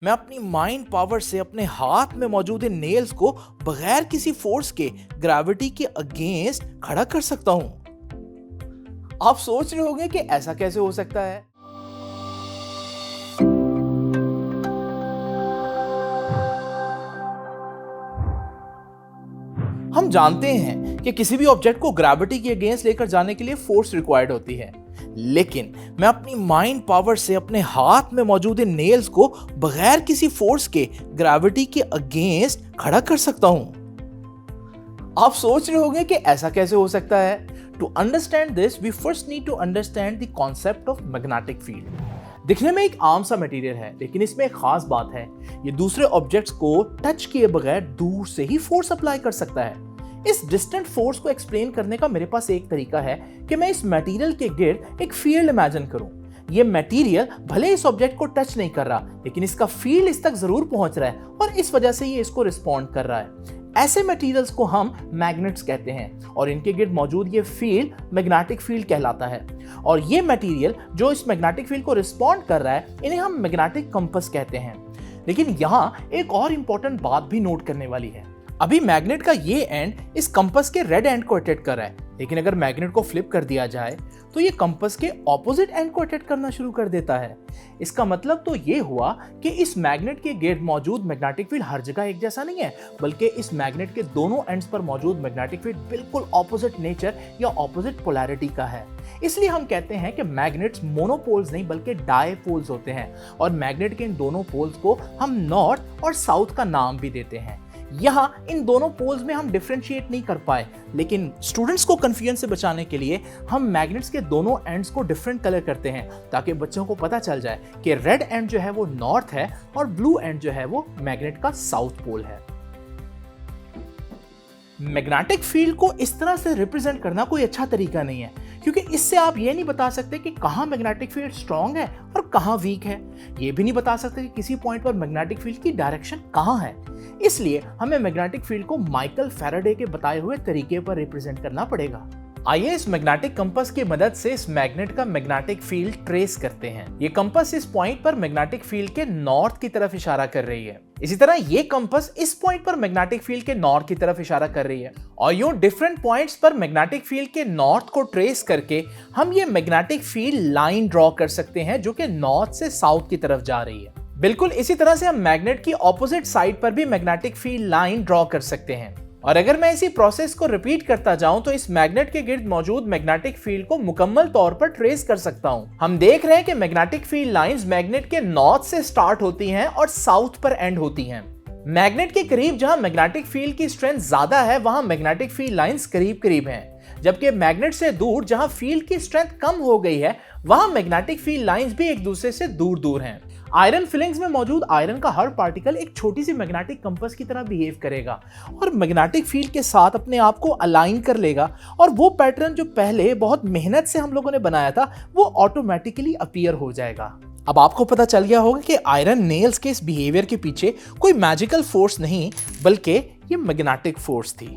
मैं अपनी mind power से अपने हाथ में मौजूद इन नेल्स को बगैर किसी फोर्स के ग्रेविटी के अगेंस्ट खड़ा कर सकता हूं। आप सोच रहे होंगे कि ऐसा कैसे हो सकता है। हम जानते हैं कि किसी भी ऑब्जेक्ट को ग्रेविटी के अगेंस्ट लेकर जाने के लिए फोर्स रिक्वायर्ड होती है, लेकिन मैं अपनी माइंड पावर से अपने हाथ में मौजूद इन नेल्स को बगैर किसी फोर्स के ग्रेविटी के अगेंस्ट खड़ा कर सकता हूं। आप सोच रहे होंगे कि ऐसा कैसे हो सकता है। To understand this we first need to understand the concept of magnetic field. दिखने में एक आम सा मटेरियल है, लेकिन इसमें एक खास बात है, ये दूसरे ऑब्जेक्ट्स को टच किए बगैर दूर से ही फोर्स अप्लाई कर सकता है। इस डिस्टेंट फोर्स को एक्सप्लेन करने का मेरे पास एक तरीका है कि मैं इस मटेरियल के गिर्द एक फील्ड इमेजिन करूं। ये मटेरियल भले इस ऑब्जेक्ट को टच नहीं कर रहा, लेकिन इसका फील्ड इस तक जरूर पहुंच रहा है और इस वजह से ये इसको रिस्पॉन्ड कर रहा है। ऐसे मटेरियल्स को हम मैग्नेट्स कहते हैं और इनके गिर्द मौजूद ये फील्ड मैग्नेटिक फील्ड कहलाता है। और ये मटेरियल जो इस मैग्नेटिक फील्ड को रिस्पॉन्ड कर रहा है, इन्हें हम मैग्नेटिक कंपास कहते हैं। लेकिन यहाँ एक और इंपॉर्टेंट बात भी नोट करने वाली है। अभी मैग्नेट का ये एंड इस कंपास के रेड एंड को अटैच कर रहा है, लेकिन अगर मैग्नेट को फ्लिप कर दिया जाए तो ये कंपास के ऑपोजिट एंड को अटैच करना शुरू कर देता है। इसका मतलब तो ये हुआ कि इस मैग्नेट के गिर्द मौजूद मैग्नेटिक फील्ड हर जगह एक जैसा नहीं है, बल्कि इस मैग्नेट के दोनों एंड्स पर मौजूद मैग्नेटिक फील्ड बिल्कुल ऑपोजिट नेचर या ऑपोजिट पोलैरिटी का है। इसलिए हम कहते हैं कि मैग्नेट्स मोनोपोल्स नहीं बल्कि डायपोल्स होते हैं और मैग्नेट के इन दोनों पोल्स को हम नॉर्थ और साउथ का नाम भी देते हैं। यहाँ इन दोनों पोल्स में हम डिफरेंशिएट नहीं कर पाए, लेकिन स्टूडेंट्स को कंफ्यूजन से बचाने के लिए हम मैग्नेट्स के दोनों एंड्स को डिफरेंट कलर करते हैं, ताकि बच्चों को पता चल जाए कि रेड एंड जो है वो नॉर्थ है और ब्लू एंड जो है वो मैग्नेट का साउथ पोल है। मैग्नेटिक फील्ड को इस तरह से रिप्रेजेंट करना कोई अच्छा तरीका नहीं है, क्योंकि इससे आप ये नहीं बता सकते कि कहाँ मैग्नेटिक फील्ड स्ट्रांग है और कहाँ वीक है। ये भी नहीं बता सकते कि किसी पॉइंट पर मैग्नेटिक फील्ड की डायरेक्शन कहाँ है। इसलिए हमें मैग्नेटिक फील्ड को माइकल फैराडे के बताए हुए तरीके पर रिप्रेजेंट करना पड़ेगा। आइए इस मैग्नेटिक कंपास की मदद से इस मैग्नेट का मैग्नेटिक फील्ड ट्रेस करते हैं। ये कंपास इस पॉइंट पर मैग्नेटिक फील्ड के नॉर्थ की तरफ इशारा कर रही है। इसी तरह ये कंपास इस पॉइंट पर मैग्नेटिक फील्ड के नॉर्थ की तरफ इशारा कर रही है और यूं डिफरेंट पॉइंट्स पर मैग्नेटिक फील्ड के नॉर्थ को ट्रेस करके हम ये मैग्नेटिक फील्ड लाइन ड्रॉ कर सकते हैं जो कि नॉर्थ से साउथ की तरफ जा रही है। बिल्कुल इसी तरह से हम मैग्नेट की ऑपोजिट साइड पर भी मैग्नेटिक फील्ड लाइन ड्रॉ कर सकते हैं। और अगर मैं इसी प्रोसेस को रिपीट करता जाऊं तो इस मैग्नेट के गिर्द मौजूद मैग्नेटिक फील्ड को मुकम्मल तौर पर ट्रेस कर सकता हूं। हम देख रहे हैं कि मैग्नेटिक फील्ड लाइंस मैग्नेट के नॉर्थ से स्टार्ट होती हैं और साउथ पर एंड होती हैं। मैग्नेट के करीब जहां मैग्नेटिक फील्ड की स्ट्रेंथ ज्यादा है वहां मैग्नेटिक फील्ड लाइंस करीब करीब हैं, जबकि मैग्नेट से दूर जहां फील्ड की स्ट्रेंथ कम हो गई है वहां मैग्नेटिक फील्ड लाइंस भी एक दूसरे से दूर दूर हैं। आयरन फिलिंग्स में मौजूद आयरन का हर पार्टिकल एक छोटी सी मैग्नेटिक कंपास की तरह बिहेव करेगा और मैग्नेटिक फील्ड के साथ अपने आप को अलाइन कर लेगा और वो पैटर्न जो पहले बहुत मेहनत से हम लोगों ने बनाया था वो ऑटोमेटिकली अपीयर हो जाएगा। अब आपको पता चल गया होगा कि आयरन नेल्स के इस बिहेवियर के पीछे कोई मैजिकल फोर्स नहीं बल्कि ये मैग्नेटिक फोर्स थी।